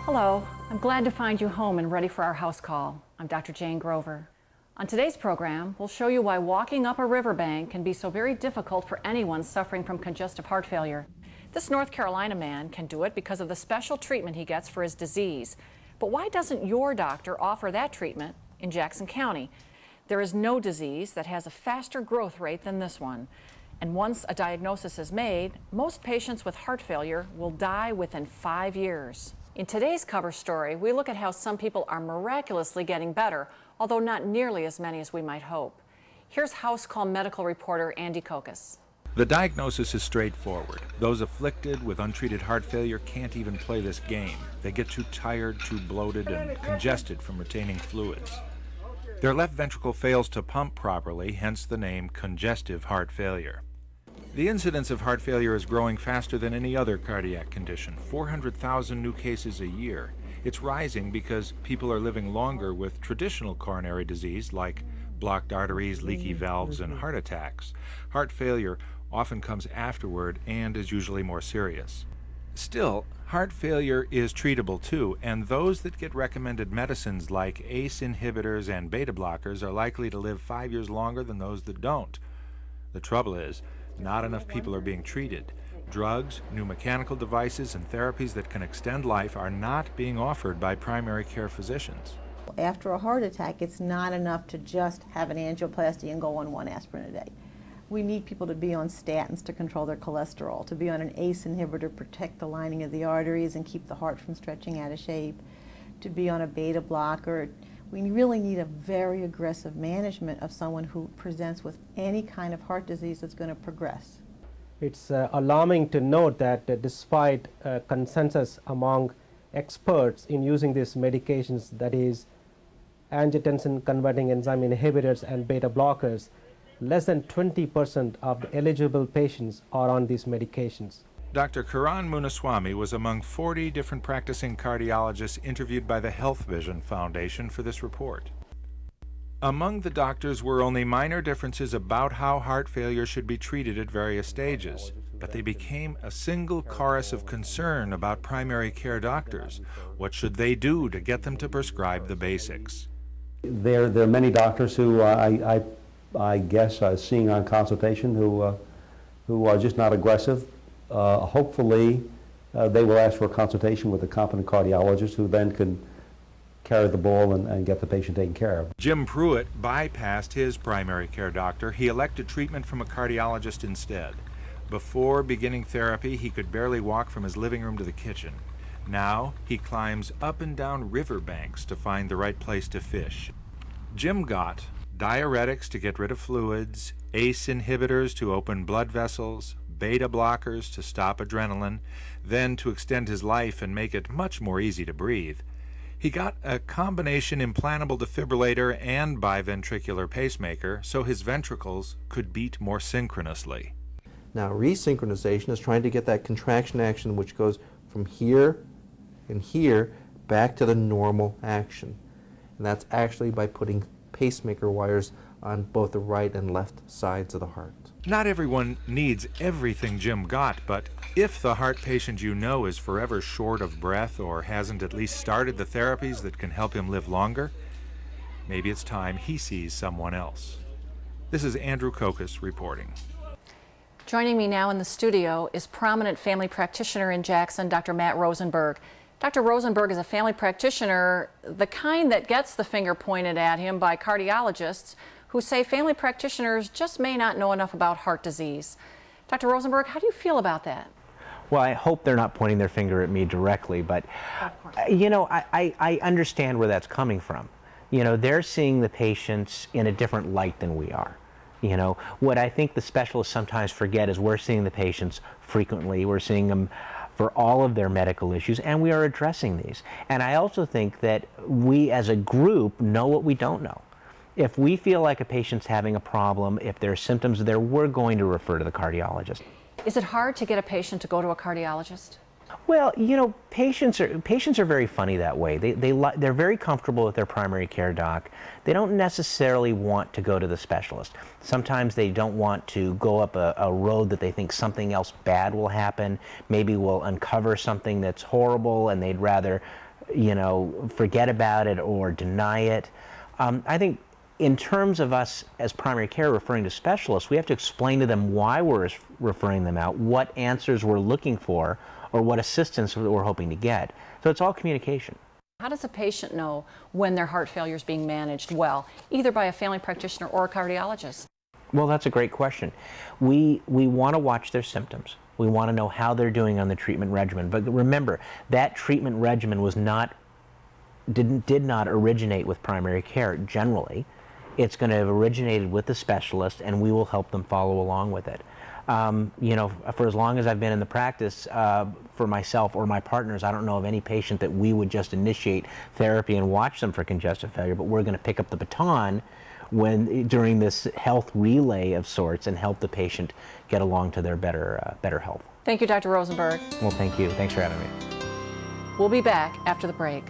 Hello, I'm glad to find you home and ready for our house call. I'm Dr. Jane Grover. On today's program, we'll show you why walking up a riverbank can be so very difficult for anyone suffering from congestive heart failure. This North Carolina man can do it because of the special treatment he gets for his disease. But why doesn't your doctor offer that treatment in Jackson County? There is no disease that has a faster growth rate than this one. And once a diagnosis is made, most patients with heart failure will die within 5 years. In today's cover story, we look at how some people are miraculously getting better, although not nearly as many as we might hope. Here's House Call medical reporter Andy Kokas. The diagnosis is straightforward. Those afflicted with untreated heart failure can't even play this game. They get too tired, too bloated, and congested from retaining fluids. Their left ventricle fails to pump properly, hence the name congestive heart failure. The incidence of heart failure is growing faster than any other cardiac condition, 400,000 new cases a year. It's rising because people are living longer with traditional coronary disease like blocked arteries, leaky valves, and heart attacks. Heart failure often comes afterward and is usually more serious. Still, heart failure is treatable too, and those that get recommended medicines like ACE inhibitors and beta blockers are likely to live 5 years longer than those that don't. The trouble is, not enough people are being treated. Drugs, new mechanical devices, and therapies that can extend life are not being offered by primary care physicians. After a heart attack, it's not enough to just have an angioplasty and go on 1 aspirin a day. We need people to be on statins to control their cholesterol, to be on an ACE inhibitor to protect the lining of the arteries and keep the heart from stretching out of shape, to be on a beta blocker. We really need a very aggressive management of someone who presents with any kind of heart disease that's going to progress. It's alarming to note that despite consensus among experts in using these medications, that is angiotensin converting enzyme inhibitors and beta blockers, less than 20% of the eligible patients are on these medications. Dr. Karan Munaswamy was among 40 different practicing cardiologists interviewed by the Health Vision Foundation for this report. Among the doctors were only minor differences about how heart failure should be treated at various stages, but they became a single chorus of concern about primary care doctors. What should they do to get them to prescribe the basics? There are many doctors who I guess seeing on consultation who are just not aggressive. Hopefully they will ask for a consultation with a competent cardiologist who then can carry the ball and get the patient taken care of. Jim Pruitt bypassed his primary care doctor. He elected treatment from a cardiologist instead. Before beginning therapy, he could barely walk from his living room to the kitchen. Now he climbs up and down riverbanks to find the right place to fish. Jim got diuretics to get rid of fluids, ACE inhibitors to open blood vessels, beta blockers to stop adrenaline, then to extend his life and make it much more easy to breathe. He got a combination implantable defibrillator and biventricular pacemaker so his ventricles could beat more synchronously. Now, resynchronization is trying to get that contraction action which goes from here and here back to the normal action. And that's actually by putting pacemaker wires on both the right and left sides of the heart. Not everyone needs everything Jim got, but if the heart patient you know is forever short of breath or hasn't at least started the therapies that can help him live longer, maybe it's time he sees someone else. This is Andrew Kokas reporting. Joining me now in the studio is prominent family practitioner in Jackson, Dr. Matt Rosenberg. Dr. Rosenberg is a family practitioner, the kind that gets the finger pointed at him by cardiologists who say family practitioners just may not know enough about heart disease. Dr. Rosenberg, how do you feel about that? Well, I hope they're not pointing their finger at me directly, but you know, I understand where that's coming from. You know, they're seeing the patients in a different light than we are. You know, what I think the specialists sometimes forget is we're seeing the patients frequently. We're seeing them for all of their medical issues, and we are addressing these. And I also think that we as a group know what we don't know. If we feel like a patient's having a problem, if there are symptoms there, we're going to refer to the cardiologist. Is it hard to get a patient to go to a cardiologist? Well, you know, patients are very funny that way. They're very comfortable with their primary care doc. They don't necessarily want to go to the specialist. Sometimes they don't want to go up a road that they think something else bad will happen. Maybe we'll uncover something that's horrible, and they'd rather forget about it or deny it. I think in terms of us as primary care referring to specialists, we have to explain to them why we're referring them out, what answers we're looking for, or what assistance we're hoping to get. So it's all communication. How does a patient know when their heart failure is being managed well, either by a family practitioner or a cardiologist? Well, that's a great question. We want to watch their symptoms. We want to know how they're doing on the treatment regimen. But remember, that treatment regimen did not originate with primary care generally. It's going to have originated with the specialist, and we will help them follow along with it. For as long as I've been in the practice, for myself or my partners, I don't know of any patient that we would just initiate therapy and watch them for congestive failure, but we're going to pick up the baton during this health relay of sorts and help the patient get along to their better health. Thank you, Dr. Rosenberg. Well, thank you. Thanks for having me. We'll be back after the break.